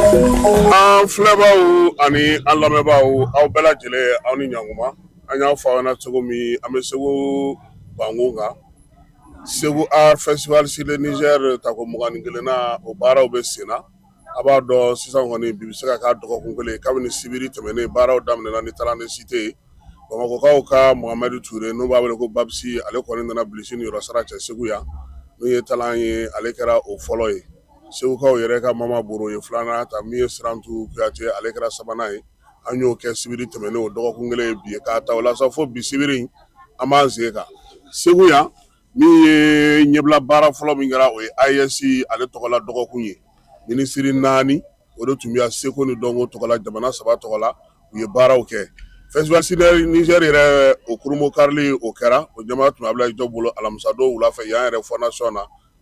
An filɛbaaw ani an lamɛnbaaw aw bɛɛ lajɛlen aw ni ɲankuma. An y'a fɔ aw ɲɛna cogo min an bɛ Segu bangun kan. Segu Art Festival sur le Niger tako 21 o baaraw bɛ sen na. A b'a dɔn sisan kɔni bi bɛ se ka k'a dɔgɔkun kelen kabini sibiri tɛmɛnen baaraw daminɛna ni Talange Cité ye. Bamakɔkaw ka Mohamɛdi Ture n'u b'a wele ko Babsi ale kɔni nana bilisi niyɔrɔ sara cɛ Segu yan. N'o ye Talan ye ale kɛra o fɔlɔ ye. Segukaw yɛrɛ ka Mama Boro ye filanan ta min ye Sirantu Kuyate ale kɛra sabanan ye. An y'o kɛ sibiri tɛmɛnen o dɔgɔkun kelen ye bi ye k'a ta o la sa fo bi sibiri an b'an sen kan. Segu yan min ye ɲɛbila baara fɔlɔ min kɛra o ye AES ale tɔgɔla dɔgɔkun ye. Minisiri 4 o de tun bɛ Seko ni Dɔnko tɔgɔla jamana 3 tɔgɔla u ye baaraw kɛ. Festival sur le Niger yɛrɛ o kurumo karili o kɛra o jama tun Ablaye Diop bolo alamisa don wula fɛ yan yɛrɛ fondation na.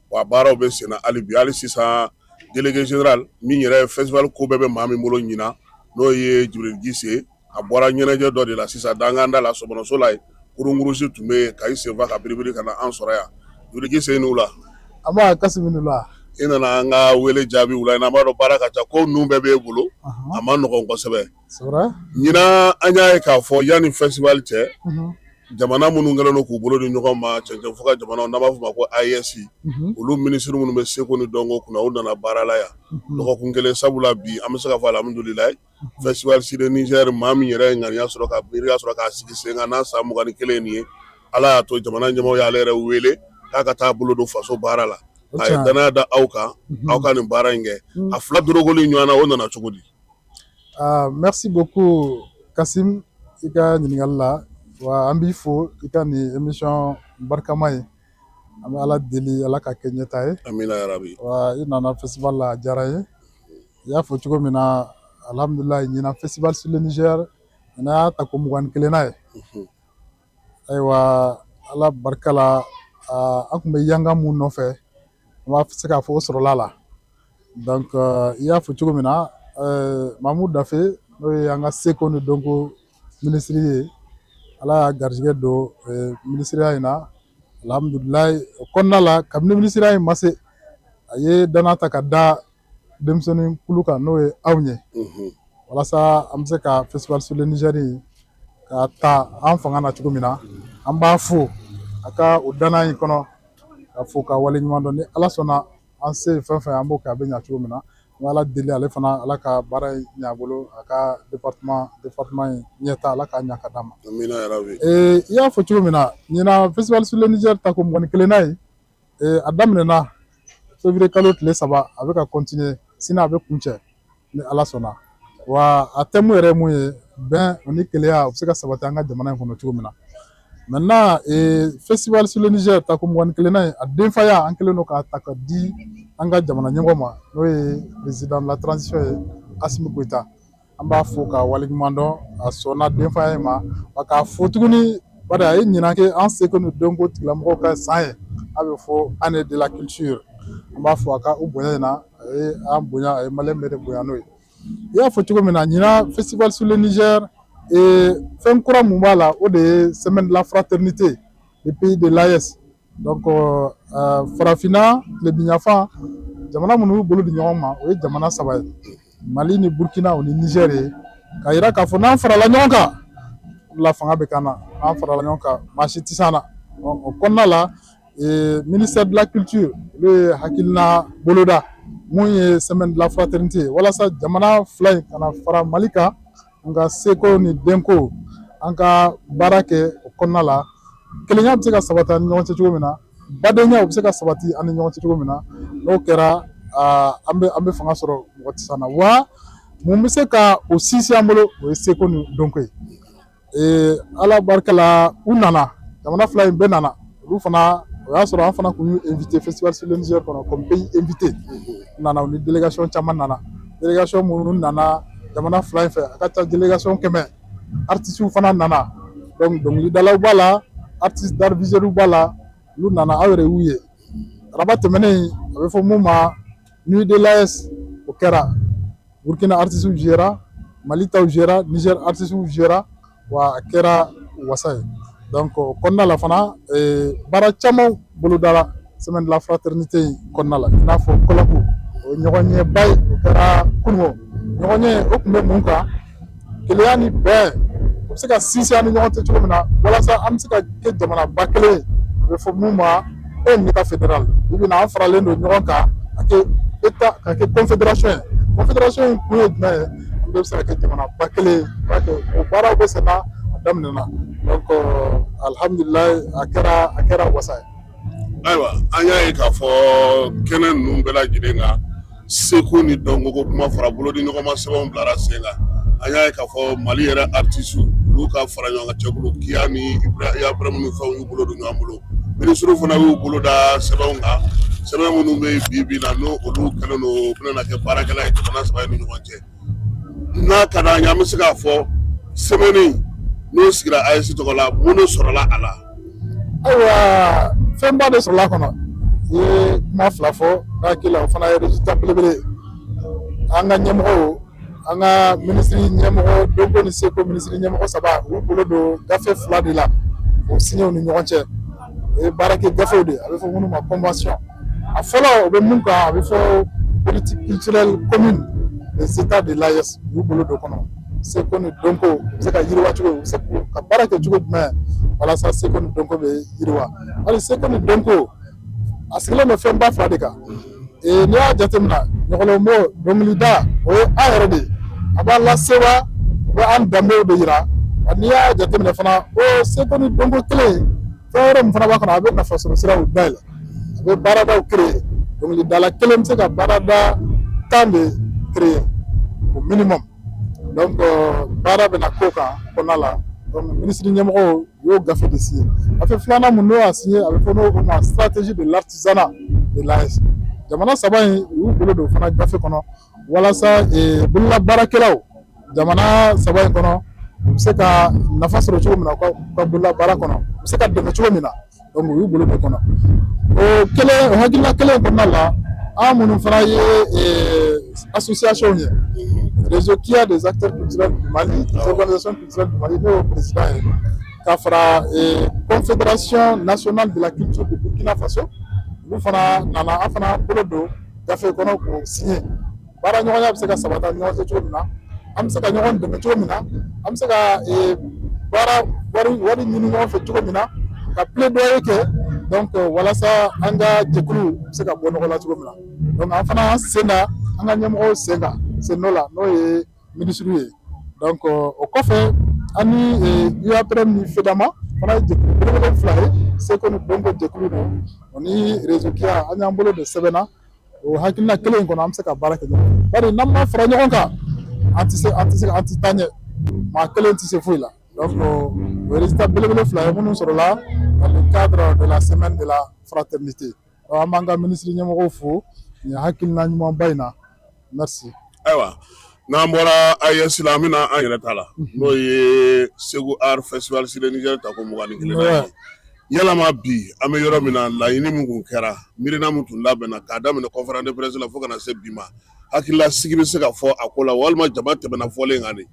Wa baaraw bɛ sen na hali bi hali sisan délégué général min yɛrɛ festival ko bɛɛ bɛ maa min bolo ɲina n'o ye Jibril Gise a bɔra ɲɛnajɛ dɔ de la sisan danganda la Sɔmɔnɔso la ye kurunkurusi tun bɛ ka i senfa ka biribiri ka na an sɔrɔ yan Jibril Gise i ni wula. An b'a Kasimu ni wula. I nana an ka wele jaabi wula in na an b'a dɔn baara ka ca ko ninnu bɛɛ b'e bolo a ma nɔgɔn kosɛbɛ. Ɲinan an y'a ye k'a fɔ yanni festival cɛ jamana minnu kɛlen don k'u bolo di ɲɔgɔn ma cɛncɛn fo ka jamanaw n'an b'a fɔ o ma ko AES olu minisiri minnu bɛ Seko ni Dɔnko kunna u nana baara la yan dɔgɔkun kelen sabula bi an bɛ se ka fɔ alhamdulilayi festival sur le Niger maa min yɛrɛ ye ŋaniya sɔrɔ ka miiriya sɔrɔ k'a sigi sen kan n'a san 21 nin ye Ala y'a to jamana ɲɛmaaw y'ale yɛrɛ wele k'a ka taa bolo don faso baara la a ye danaya da aw kan aw ka nin baara in kɛ a fila dorogoli ɲɔgɔn na o nana cogo di. Merci beaucoup Kasim i ka ɲininkali la. Wa an b'i fo i ka nin émission barikama ye an bɛ Ala deli Ala ka kɛ ɲɛta ye. Amina yarabi. Wa i nana festival la a diyara ye i y'a fɔ cogo min na alhamdulilayi ɲinan festival sur le Niger n'a y'a ta ko 21nan ye ayiwa Ala barika la an tun bɛ yanga mun nɔfɛ an b'a se k'a fɔ o sɔrɔla la donc i y'a fɔ cogo min na Mamudu Dafe n'o ye an ka Seko ni Dɔnko minisiri ye Ala y'a garijɛgɛ don minisiriya in na alhamdulilayi o kɔnɔna la kabini minisiriya in ma se a ye danaya ta ka da denmisɛnnin kulu kan n'o ye anw ye walasa an bɛ se ka festival sur le Niger ka ta an fanga na cogo min na an b'a fo a ka o danaya in kɔnɔ ka fo ka wale ɲuman dɔn ni Ala sɔnna an se fɛn fɛn an b'o kɛ a bɛ ɲɛ cogo min na n Ala deli ale fana Ala ka baara in ɲɛ a bolo a ka département in ɲɛta Ala k'a ɲɛ ka d'a ma. Amina yarabi. I y'a fɔ cogo min na ɲinan festival sur le Niger ta ko 21nan ye a daminɛna février kalo tile 3 a bɛ ka continuer sinon a bɛ kuncɛ ni Ala sɔnna wa a thème yɛrɛ ye mun ye bɛn o ni kelenya o bɛ se ka sabati an ka jamana in kɔnɔ cogo min na. Maintenant festival sur le Niger ta ko 21nan ye a denfaya an kɛlen don k'a ta ka di an ka jamana ɲɛmɔgɔ ma n'o ye président de la transition ye Asimi Goyita an b'a fo ka waleɲuman dɔn a sɔnna denfaya in ma wa k'a fo tuguni bari a ye ɲinan kɛ an Seko ni Dɔnko tigilamɔgɔw ka san ye a bɛ fɔ année de la culture an b'a fɔ a ka u bonya in na a ye an bonya a ye maliyɛn bɛɛ de bonya n'o ye i y'a fɔ cogo min na ɲinan festival sur le Niger fɛn kura mun b'a la o de ye semaine de la fraternité le pays de l'AES donc farafinna tilebiɲafan jamana minnu b'u bolo di ɲɔgɔn ma o ye jamana 3 ye Mali ni Burkina o ni Niger ye k'a yira k'a fɔ n'an farala ɲɔgɔn kan la fanga bɛ k'an na n'an farala ɲɔgɔn kan maa si tɛ s'an na o kɔnɔna la ministère de la culture olu ye hakilina boloda mun ye semaine de la fraternité ye walasa jamana fila in kana fara Mali kan an ka Seko ni Dɔnko an ka baara kɛ o kɔnɔna la kelenya bɛ se ka sabati an ni ɲɔgɔn cɛ cogo min na badenya bɛ se ka sabati an ni ɲɔgɔn cɛ cogo min na n'o kɛra an bɛ fanga sɔrɔ mɔgɔ tɛ s'an na wa mun bɛ se ka o sinsin an bolo o ye Seko ni Dɔnko ye Ala barika la u nana jamana fila in bɛɛ nana olu fana o y'a sɔrɔ an fana tun y'u invité festival sur le Niger kɔnɔ comme pays invité nana u ni délégation caman nana délégation minnu nana jamana fila in fɛ a ka ca délégation 100 artistes fana nana donc dɔnkilidalaw b'a la artistes d'art visuel b'a la olu nana aw yɛrɛ y'u ye araba tɛmɛnen a bɛ fɔ mun ma nuit de l'AES o kɛra Burkina artistes jɛra Mali taw jɛra Niger artistes jɛra wa a kɛra wasa ye donc o kɔnɔna la fana baara caman bolodala semaine de la fraternité in kɔnɔna la i n'a fɔ kɔlɔku o ye ɲɔgɔn ɲɛba ye o kɛra kunun ɲɔgɔn ye o tun bɛ mun kan kelenya ni bɛn u bɛ se ka sinsin an ni ɲɔgɔn cɛ cogo min na walasa an bɛ se ka kɛ jamanaba kelen ye a bɛ fɔ mun ma état fédéral bi bi in na an faralen don ɲɔgɔn kan ka kɛ état ka kɛ confédération ye confédération in kun ye jumɛn ye an bɛɛ bɛ se ka kɛ jamanaba kelen ye o baaraw bɛ senna a daminɛna donc alihamudulilayi a kɛra wasa ye. Ayiwa an y'a ye k'a fɔ kɛnɛ ninnu bɛɛ lajɛlen kan seko ni dɔnko ko kuma fara bolo ni ɲɔgɔn ma sɛbɛnw bilara sen kan an y'a ye k'a fɔ mali yɛrɛ artisiw olu ka fara ɲɔgɔn kan cɛkulu kiya ni Ibrahima ni fɛnw y'u bolo don ɲɔgɔn bolo minisiriw fana y'u bolo da sɛbɛnw kan sɛbɛn minnu bɛ bi bi na n'olu kɛlen don u bɛna kɛ baarakɛla ye jamana saba ye ni ɲɔgɔn cɛ n'a ka d'an ye an bɛ se k'a fɔ sɛbɛnni n'o sigira AES tɔgɔ la mun de sɔrɔla a la. Ayiwa fɛnba de sɔrɔla a kɔnɔ i ye kuma fila fɔ n'a hakili la o fana ye résultat belebele ye an ka ɲɛmɔgɔw an ka minisiri ɲɛmɔgɔ Donko ni Seko minisiri ɲɛmɔgɔ saba u bolo don gafe fila de la o signé ni ɲɔgɔn cɛ o ye baara kɛ gafew de a bɛ fɔ minnu ma convention a fɔlɔ o bɛ mun kan a bɛ fɔ politique culturelle commune des états de l'AES u bolo don kɔnɔ Seko ni Donko u bɛ se ka yiriwa cogo u bɛ se ka baara kɛ cogo jumɛn walasa Seko ni Donko bɛ yiriwa hali Seko ni Donko a sigilen bɛ fɛnba fila de kan n'i y'a jateminɛ ɲɔgɔnlɔnbɔ dɔnkilida o ye an yɛrɛ de ye a b'a lasewa u bɛ an danbew de yira n'i y'a jateminɛ fana o Seko ni Donko kelen fɛn wɛrɛ min fana b'a kɔnɔ a bɛ nafasɔrɔ siraw dayɛlɛ a bɛ baaradaw créer dɔnkilidala kelen bɛ se ka baarada 10 de créer au minimum donc baara bɛna k'o kan kɔnɔna la donc minisiri ɲɛmɔgɔw y'o gafe de signé gafe filanan mun n'o y'a signé a bɛ fɔ n'o ma stratégie de l'artisanat de l'AES jamana saba in u y'u bolo don fana gafe kɔnɔ walasa bololabaarakɛlaw jamana saba in kɔnɔ u bɛ se ka nafa sɔrɔ cogo min na u ka bololabaara kɔnɔ u bɛ se ka dɛmɛ cogo min na donc u y'u bolo don kɔnɔ o kelen o hakilina kelen kɔnɔna la an minnu fana ye association ye réseau qui a des acteurs culturels du Mali des organisations culturelles du Mali n'o président ye k'a fara confédération nationale de la culture du Burkina Faso olu fana nana an fana bolo don gafe kɔnɔ k'o signé baara ɲɔgɔnya bɛ se ka sabata ɲɔgɔn cɛ cogo min na an bɛ se ka ɲɔgɔn dɛmɛ cogo min na an bɛ se ka baara wari ɲini ɲɔgɔn fɛ cogo min na ka plaidoyer kɛ donc walasa an ka jɛkulu bɛ se ka bɔ nɔgɔ la cogo min na donc an fana an sen da an ka ɲɛmɔgɔw sen kan sen dɔ la n'o ye minisiriw ye donc o kɔfɛ an ni UAPREM ni FEDAMA fana ye jɛkulu belebele fila ye Seko ni Donko jɛkulu don o ni réseau KIA an y'an bolo de sɛbɛnna o hakilina kelen in kɔnɔ an bɛ se ka baara kɛ ɲɔgɔn bari n'an ma fara ɲɔgɔn kan an tɛ taa ɲɛ maa kelen tɛ se foyi la donc o ye résultat belebele fila ye minnu sɔrɔla dans le cadre de la semaine de la fraternité an b'an ka minisiri ɲɛmɔgɔw fo nin hakilina ɲumanba in na merci. Ayiwa n'an bɔra AES la an bɛna an yɛrɛ ta la n'o ye Segu Art Festival Sile Niger ta ko 21 ye yalama bi an bɛ yɔrɔ min na laɲini min kun kɛra miirina min tun labɛnna k'a daminɛ conférence de presse la fo ka na se bi ma hakilila sigi bɛ se ka fɔ a ko la walima jama tɛmɛna fɔlen kan de.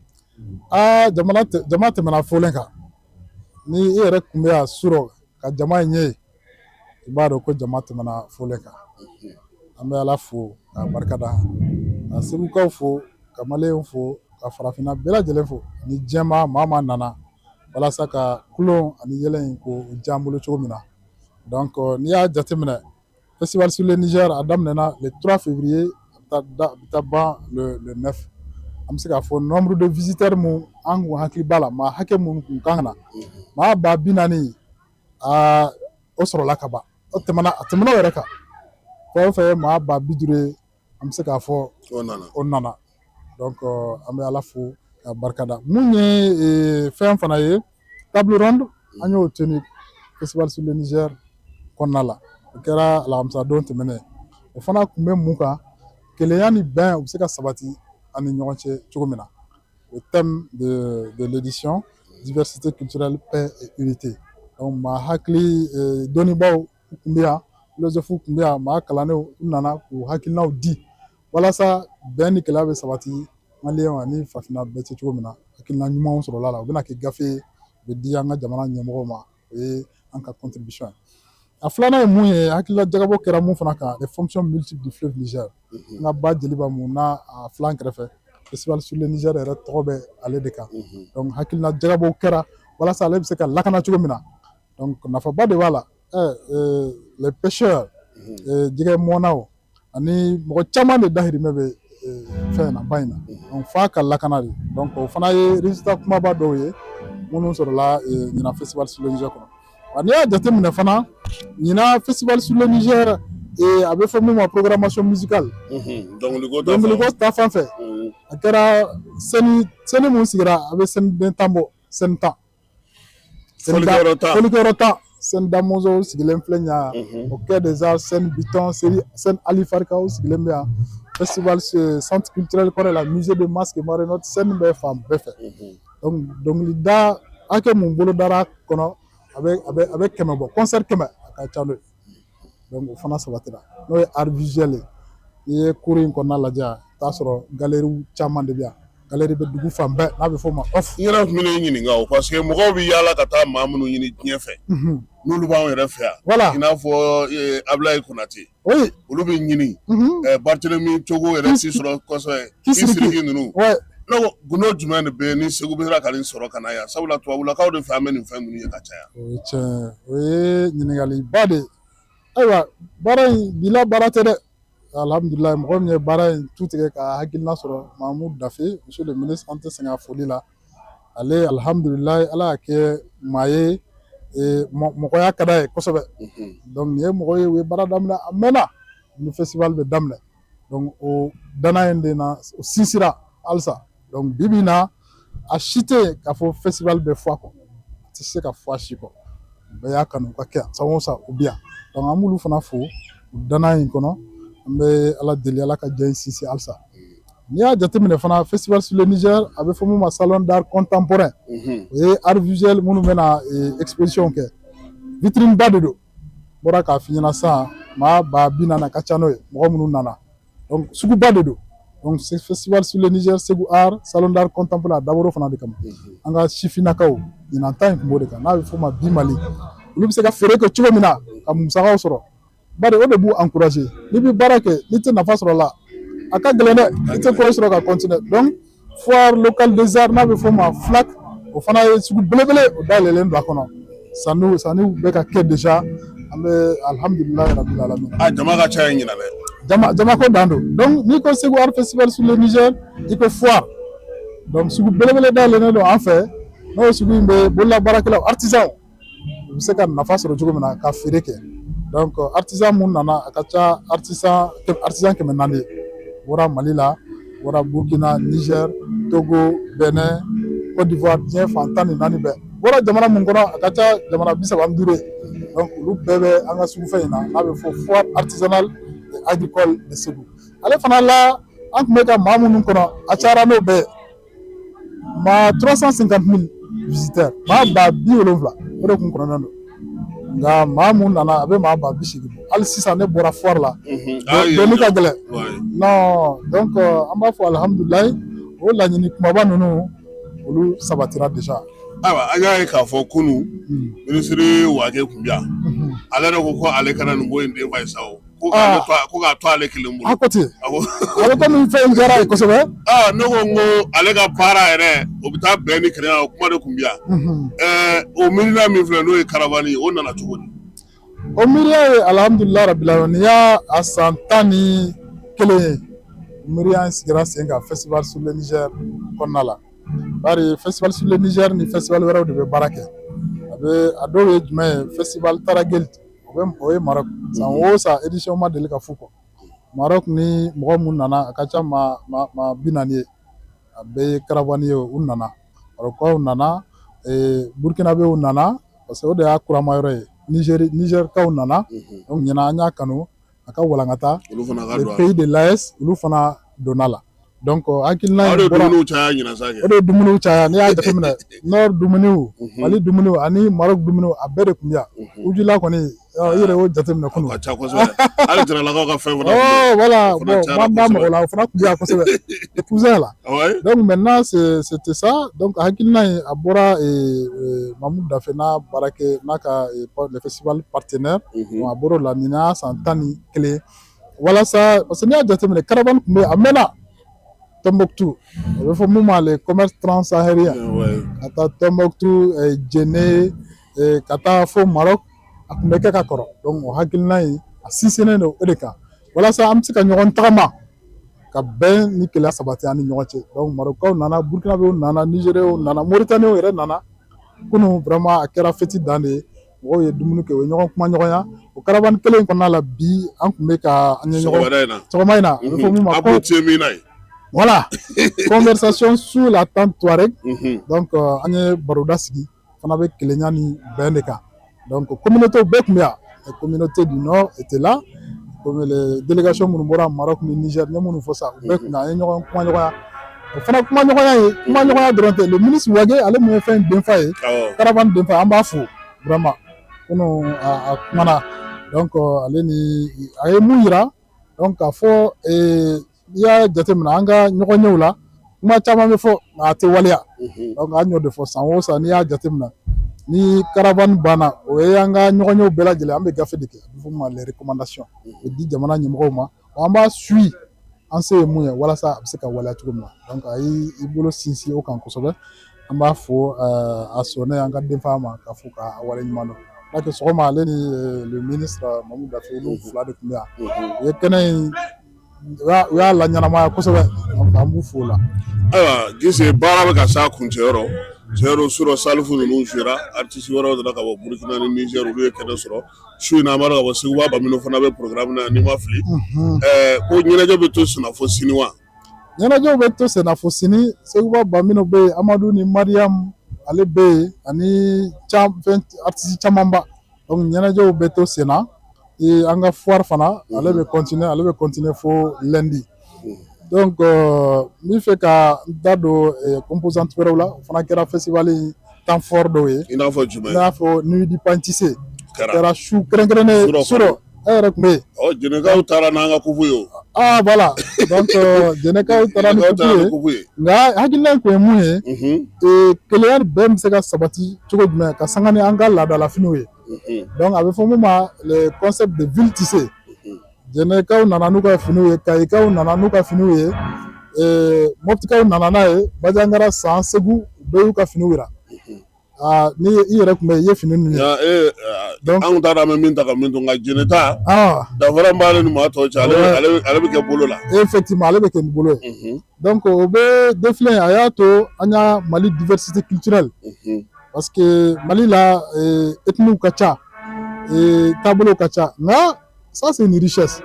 Jama tɛmɛna fɔlen kan ni e yɛrɛ tun bɛ yan surɔ ka jama in ye i b'a dɔn ko jama tɛmɛna fɔlen kan an bɛ Ala fo k'a barikada ka Segukaw fo ka Maliyɛnw fo ka farafinna bɛɛ lajɛlen fo ni jɛma maa nana walasa ka kulon ani yɛlɛ in k'o diya an bolo cogo min na donc n'i y'a jateminɛ festival sur le Niger a daminɛna le 3 février a bɛ taa ban le 9 an bɛ se k'a fɔ nombre de visiteurs mun an kun hakili b'a la maa hakɛ mun kun kan ka na maa 40,000 o sɔrɔla ka ban a tɛmɛna o yɛrɛ kan fɛn o fɛn ye maa 50,000 ye an bɛ se k'a fɔ o nana donc an bɛ Ala fo ka barikada mun ye fɛn fana ye table ronde an y'o tenu festival sur le Niger kɔnɔna la o kɛra alamisa don tɛmɛnen o fana tun bɛ mun kan kelenya ni bɛn u bɛ se ka sabati an ni ɲɔgɔn cɛ cogo min na le thème de l'édition diversité culturelle paix et unité donc maa hakili dɔnnibaaw tun bɛ yan philosophes tun bɛ yan maa kalannenw u nana k'u hakilinaw di walasa bɛn ni kelenya bɛ sabati Maliyɛnw ani farafinna bɛɛ cɛ cogo min na hakilina ɲumanw sɔrɔla la u bɛna kɛ gafe u bɛ di an ka jamana ɲɛmɔgɔw ma o ye an ka contribution ye a filanan ye mun ye hakilila jagabɔ kɛra mun fana kan les fonctions multiples du fleuve Niger n ka ba Jeliba mun n'a a filan kɛrɛfɛ festival sur le Niger yɛrɛ tɔgɔ bɛ ale de kan donc hakilila jagabɔw kɛra walasa ale bɛ se ka lakana cogo min na donc nafaba de b'a la les pêcheurs jɛgɛ mɔnnaw ani mɔgɔ caman de dahirimɛ bɛ fɛn na ba in na donc f'a ka lakana de donc o fana ye résultat kumaba dɔw ye minnu sɔrɔla ɲinan festival sur le Niger kɔnɔ n'i y'a jateminɛ fana ɲinan festival sur le Niger a bɛ fɔ min ma programmation musicale dɔnkili ko ta fan fɛ a kɛra sɛni mun sigira a bɛ sɛniden tan bɔ sɛni tan folikɛyɔrɔ tan sɛni damozo sigilen filɛ ɲa au quai des arts sɛni biton sɛni ali farikaw sigilen bɛ yan festival centre culturel kɔrɔ la musée de masque et marionnettes sɛni bɛ fan bɛɛ fɛ donc dɔnkilida hakɛ mun bolodara kɔnɔ a bɛ 100 bɔ concert 100 a ka ca n'o ye donc o fana sabatira n'o ye art visuel ye n'i ye cours in kɔnɔna lajɛ i t'a sɔrɔ galeries caman de bɛ yan galerie bɛ dugu fan bɛɛ n'a bɛ fɔ o ma off. n yɛrɛ tun bɛ ne ɲininka o parce que mɔgɔw bɛ yaala ka taa maa minnu ɲini diɲɛ fɛ n'olu b'anw yɛrɛ fɛ yan voilà i n'a fɔ Ablaye Konate oui olu bɛ ɲini Barthélemy Togo yɛrɛ si sɔrɔ kosɛbɛ Kisiriki ninnu ne ko gundo jumɛn de bɛ yen ni Segu bɛ se ka nin sɔrɔ ka na yan sabula tubabulakaw de fɛ an bɛ nin fɛn ninnu ye ka caya. o ye tiɲɛ o ye ɲininkaliba de ye ayiwa baara in bila baara tɛ dɛ alhamdulilayi mɔgɔ min ye baara in tu tigɛ ka hakilina sɔrɔ Mahamudu Dafe monsieur le ministre an tɛ sɛgɛn a foli la ale alhamdulilayi ala y'a kɛ maa ye mɔgɔya ka d'a ye kosɛbɛ donc nin ye mɔgɔ ye u ye baara daminɛ a mɛnna ni festival bɛ daminɛ donc o danaya in de na o sinsira halisa donc bi bi in na a si tɛ yen k'a fɔ festival bɛ fɔ a kɔ a tɛ se ka fɔ a si kɔ bɛɛ y'a kanu u ka kɛ yan san o san u bɛ yan donc an b'olu fana fo o danaya in kɔnɔ an bɛ ala deli ala ka diya in sinsin halisa n'i y'a jateminɛ fana festival sur le Niger a bɛ fɔ min ma salon d'art contemporain o ye art visuel minnu bɛ na exposition kɛ vitrine ba de don bɔra k'a f'i ɲɛna sisan maa ba 40 ka ca n'o ye mɔgɔ minnu nana donc suguba de don donc festival sur le Niger Segu art salon d'art contemporain a dabɔra o fana de kama an ka sifinnakaw ɲinan ta in tun b'o de kan n'a bɛ fɔ o ma bi Mali olu bɛ se ka feere kɛ cogo min na ka musakaw sɔrɔ bari o de b'u encourager n'i bɛ baara kɛ n'i tɛ nafa sɔrɔ a la a ka gɛlɛn dɛ i tɛ kɔrɔ sɔrɔ ka continuer donc foire locale des arts n'a bɛ fɔ o ma FLAC o fana ye sugu belebele o dayɛlɛlen don a kɔnɔ sanniw bɛ ka kɛ déjà an bɛ alhamdulilayi rabil alamin. Jama ka ca yen ɲinan dɛ. jama ko dan don donc n'i ko Segu art festival sur le Niger i ko foire donc sugu belebele dayɛlɛlen don an fɛ n'o sugu in bɛ bololabaarakɛlaw artisan u bɛ se ka nafa sɔrɔ cogo min na ka feere kɛ donc artisan mun nana a ka ca artisan 400 ye bɔra Mali la bɔra Burkina Niger Togo Benin Côte d'Ivoire diɲɛ fan 14 bɛɛ bɔra jamana mun kɔnɔ a ka ca jamana 35 ye donc olu bɛɛ bɛ an ka sugufɛn in na n'a bɛ fɔ foire artisanale et agricole de Segu ale fana la an tun bɛ ka maa minnu kɔnɔ a cayara n'o bɛɛ ye maa 350,000 visiteurs maa ba 70 o de tun kɔnɔnen don nka maa mun nana a bɛ maa ba 80 bɔ hali sisan ne bɔra foire la doni ka gɛlɛn non donc an b'a fɔ alhamdulilayi o laɲini kumaba ninnu olu sabatira déjà. Ayiwa an y'a ye k'a fɔ kunun minisiri Wage tun bɛ yan ale de ko ale kana nin ko in den fa ye sa o ko k'a to ale kelen bolo. a ko ten a bɛ komi fɛn in kɛra ye kosɛbɛ. ne ko n ko ale ka baara yɛrɛ o bɛ taa bɛn ni kɛnɛya o kuma de tun bɛ yan o miirina min filɛ n'o ye karavani ye o nana cogo di. o miiriya ye alhamdulilayi rabil alamin nin y'a san 11 ye miiriya in sigira sen kan festival sur le Niger kɔnɔna la bari festival sur le Niger ni festival wɛrɛw de bɛ baara kɛ a dɔw ye jumɛn ye festival Taragel o ye Maroc san o san édition ma deli ka f'u kɔ Maroc ni mɔgɔ mun nana a ka ca maa 40 ye a bɛɛ ye karavani ye u nana Marockaw nana Burkinabew nana parce que o de y'a kurama yɔrɔ ye Nigerkaw nana donc ɲinan an y'a kanu a ka walankata le pays de l'AES olu fana donna la donc hakilina in bɔra o de ye dumuniw caya n'i y'a jateminɛ Nord dumuniw Mali dumuniw ani Maroc dumuniw a bɛɛ de tun bɛ yan Ujula kɔni yɛrɛ y'o jateminɛ kunun. Ka ca kosɛbɛ hali jaralakaw ka fɛn fana voilà, fana bon, cayara m'an da mɔgɔ la o fana kun diya kosɛbɛ les cousins là. Ouais. Donc maintenant c'était ça, donc hakilina in a bɔra Mamadou Dafe n'a baarakɛ n'a ka le festival partenaire, donc a bɔr'o la nin y'a san 11 walasa parce que n'i y'a jateminɛ caravane tun bɛ a mɛnna Tombouctou, a bɛ fɔ mun ma le commerce transsahérien ka taa Tombouctou, Djenné, ka taa fo Maroc a tun bɛ kɛ ka kɔrɔ, donc o hakilina in a sinsinnen don o de kan walasa an bɛ se ka ɲɔgɔn tagama ka bɛn ni kɛlɛ sabati an ni ɲɔgɔn cɛ, donc Marockaw nana, Burkinabéw nana, Nigériens nana, Mauritaniens yɛrɛ nana kunun vraiment a kɛra fête dan de ye, mɔgɔw ye dumuni kɛ u ye ɲɔgɔn kuma ɲɔgɔnya o caravane kelen in kɔnɔna la bi an tun bɛ ka an ye ɲɔgɔn sɔgɔma in na a bɛ fɔ mun ma ko voilà conversation sur la tente Touareg, donc an ye baroda sigi fana bɛ kelenya ni bɛn de kan, donc communauté bɛɛ tun bɛ yan, les communautés du nord étaient là, comme les délégations minnu bɔra Maroc ni Niger n ye minnu fɔ sa u bɛɛ tun bɛ an ye ɲɔgɔn kuma ɲɔgɔnya o fana kuma ɲɔgɔnya dɔrɔn tɛ le ministre Wage ale mun ye fɛn denfa ye caravane denfa an b'a fo vraiment kunun a kumana, donc ale ni a ye mun yira donc k'a fɔ n'i y'a jateminɛ an ka ɲɔgɔnyew la kuma caman bɛ fɔ nka a tɛ waleya, donc an y'o de fɔ san o san n'i y'a jateminɛ ni caravane banna o ye an ka ɲɔgɔnyew bɛɛ lajɛlen an bɛ gafe de kɛ a bɛ fɔ min ma les recommandations o di jamana ɲɛmɔgɔw ma an b'a suit an se ye mun ye walasa a bɛ se ka waleya cogo min na, donc a y'i bolo sinsin o kan kosɛbɛ an b'a fɔ a sɔnna an ka denfa ma k'a fɔ k'a wale ɲuman dɔn parce que sɔgɔma ale ni le ministre Mamadou Dafe olu fila de tun bɛ yan u ye kɛnɛ in u y'a laɲɛnamaya kosɛbɛ an b'u fo o la. Ayiwa Gise baara bɛ ka s'a kuncɛyɔrɔ cɛyɔrɔ surɔ Salifu ninnu sera artiste wɛrɛw nana ka bɔ Burkina ni Niger olu ye kɛnɛ sɔrɔ su in na an b'a dɔn ka bɔ Seguba Baminɔ fana bɛ programme na n'i ma fili ko ɲɛnajɛ bɛ to senna fo sini wa? Ɲɛnajɛw bɛ to senna fo sini, Seguba Baminɔ bɛ yen, Amadu ni Mariam ale bɛ yen ani artiste camanba, donc ɲɛnajɛw bɛ to senna an ka foire fana ale bɛ continuer fo lundi, donc n bɛ fɛ ka da don composante wɛrɛw la o fana kɛra festival temps fort dɔw ye i n'a fɔ jumɛn? I n'a fɔ Nuit du Pain Tissé kɛra su kɛrɛnkɛrɛnnen surɔ e yɛrɛ tun bɛ yen. Jɛnɛkaw taara n'an ka kufu ye o. Voilà, donc Jɛnɛkaw taara ni kufu ye nka hakilina in tun ye mun ye kelenya bɛɛ bɛ se ka sabati cogo jumɛn ka sanga ni an ka laadalafiniw ye, donc a bɛ fɔ mun ma le concept de ville tissée, Jɛnɛkaw nana n'u ka finiw ye, Kayikaw nana n'u ka finiw ye, Moptikaw nana n'a ye, Bajangara San Segu bɛɛ y'u ka finiw jira, ni i yɛrɛ tun bɛ yen i ye fini ninnu ye, donc an t'a dɔn an bɛ min ta ka min to nka Jɛnɛta danfara b'ale ni maa tɔw cɛ ale bɛ kɛ bolo la, effectivement ale bɛ kɛ ni bolo ye, donc o bɛ défilé a y'a to an y'a Mali diversité culturelle parce que Mali la ethnies ka ca taabolow ka ca nka ça c'est une richesse,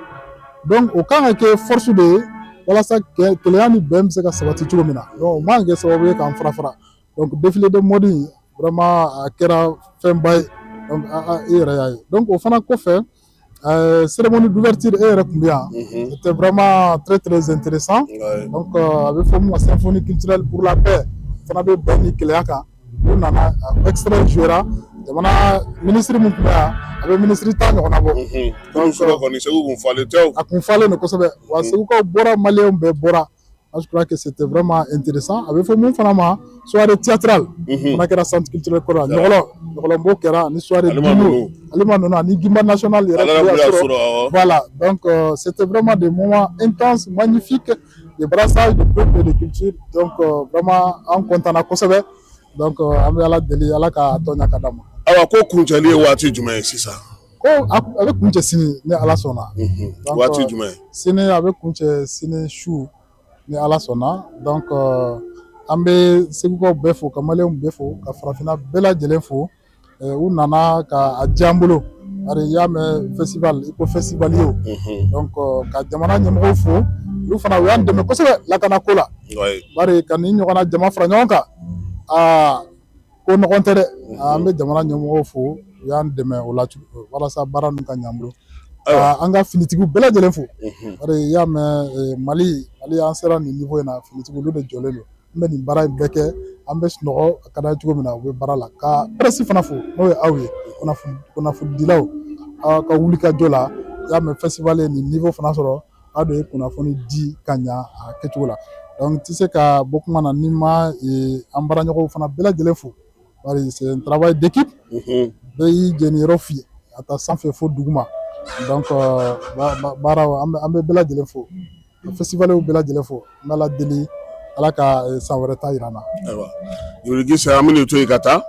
donc o kan ka kɛ force de ye walasa kelenya ni bɛn bɛ se ka sabati cogo min na, donc o man kɛ sababu ye k'an fara fara, donc défilé de mode vraiment a kɛra fɛnba ye, donc e yɛrɛ y'a ye, donc o fana kɔfɛ cérémonie d'ouverture e yɛrɛ tun bɛ yan, c'était vraiment très intéressant, donc a bɛ fɔ min ma symphonie culturelle pour la paix fana bɛ bɛn ni kelenya kan, u nana extrait jouera jamana ministre mun tun bɛ yan a bɛ ministre 10 ɲɔgɔnna bɔ, donc kɔni Segu kun falen tɛ, a kun falen don kosɛbɛ wa Segukaw bɔra Maliyɛnw bɛɛ bɔra, je crois que c'était vraiment intéressant, a bɛ fɔ mun fana ma soirée théâtrale fana kɛra centre culturel kɔrɔ ɲɔgɔlɔnbo kɛra ni soirée Alima Nunu ani Gimba national yɛrɛ sɔrɔ, voilà, donc c'était vraiment des moments intenses, magnifiques, de brassage de peuple et de culture, donc vraiment an content kosɛbɛ, donc an bɛ Ala deli Ala ka tɔ ɲa ka d'a ma. Awa ko kuncɛli ye waati jumɛn ye sisan? Ko a bɛ kuncɛ sini ni Ala sɔnna, waati jumɛn? Sini a bɛ kuncɛ sini su ni Ala sɔnna, donc an bɛ Segukaw bɛɛ fo ka Maliyɛnw bɛɛ fo ka farafinna bɛɛ lajɛlen fo, u nana ka a diya an bolo bari i y'a mɛn festival i ko festival ye o, donc ka jamana ɲɛmɔgɔw fo olu fana u y'an dɛmɛ kosɛbɛ lakanako la, bari ka nin ɲɔgɔnna jama fara ɲɔgɔn kan ko nɔgɔn tɛ dɛ, an bɛ jamana ɲɛmɔgɔw fo u y'an dɛmɛ o la walasa baara ninnu ka ɲɛ an bolo, an ka finitigiw bɛɛ lajɛlen fo, bari i y'a mɛn Mali an sera nin niveau in na finitigiw olu de jɔlen don, an bɛ nin baara in bɛɛ kɛ, an bɛ sunɔgɔ a ka d'a ye cogo min na u bɛ baara la, ka presse fana fo n'o ye aw ye kunnafonidilaw aw ka wulikajɔ la i y'a mɛn festival ye nin niveau fana sɔrɔ aw de ye kunnafoni di ka ɲa a kɛcogo la donc ti se ka bɔ kuma na ni ma an baaraɲɔgɔnw fana bɛɛ lajɛlen fo bari c'est un travail d'équipe bɛɛ y'i jeniyɔrɔ f'i ye a taa sanfɛ fo duguma donc baaraw an bɛ bɛɛ lajɛlen fo festivaliw bɛɛ lajɛlen fo n bɛ ala deli ala ka san wɛrɛ ta yira n na. Ayiwa Jibril Gise an bɛn'i to yen ka taa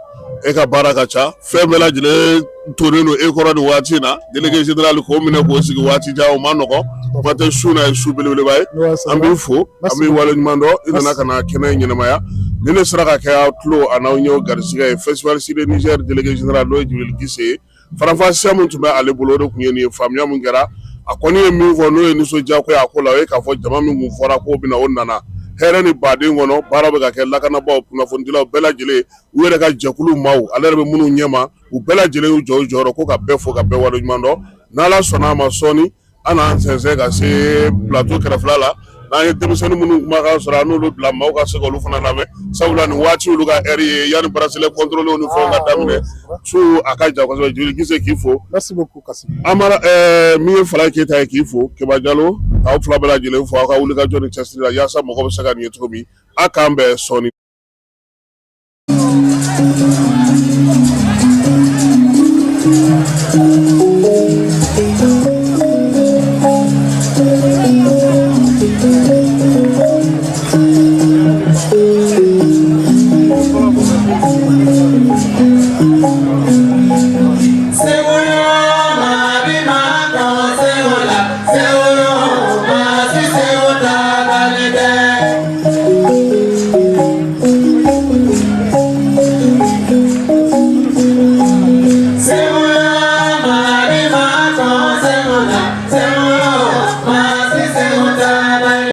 e ka baara ka ca fɛn bɛɛ lajɛlen tonnen don e kɔrɔ nin waati in na délégué général k'o minɛ k'o sigi waati jan o ma nɔgɔn kuma tɛ su na ye su belebeleba ye an b'i fo an b'i waleɲuman dɔn i nana ka na kɛnɛ in ɲɛnamaya ni ne sera ka kɛ aw tulo a n'aw ɲɛw garisigɛ ye festival Sud Niger délégué général n'o ye Jibril Gise ye faranfasiya min tun bɛ ale bolo o de tun ye nin ye faamuya min kɛra a kɔni ye min fɔ n'o ye nisɔndiya ko ye a ko la o ye k'a fɔ jama min kun fɔra k'o bɛna o nana hɛrɛ ni baden kɔnɔ baara bɛ ka kɛ lakanabaaw kunnafonidilaw bɛɛ lajɛlen u yɛrɛ ka jɛkulu maaw ale yɛrɛ bɛ minnu ɲɛma u bɛɛ lajɛlen y'u jɔ u jɔyɔrɔ ko ka bɛɛ fo ka bɛɛ waleɲuman dɔn n'Ala sɔnna a ma sɔɔni an n'an sɛnsɛn ka se plateau kɛrɛfɛla la n'an ye denmisɛnnin minnu kumakan sɔrɔ an n'olu bila maaw ka se k'olu fana lamɛn sabula nin waati olu ka heure ye yanni bracelet contrôle ni fɛnw ka daminɛ su a ka jan kosɛbɛ Jibril Gise k'i fo. Merci beaucoup Kassim. Amara min ye Fala Keyita ye k'i fo Keba Jalo aw fila bɛɛ lajɛlen fo aw ka wulikajɔ ni cɛsiri la yaasa mɔgɔw bɛ se ka nin ye cogo min a k'an bɛn sɔɔni.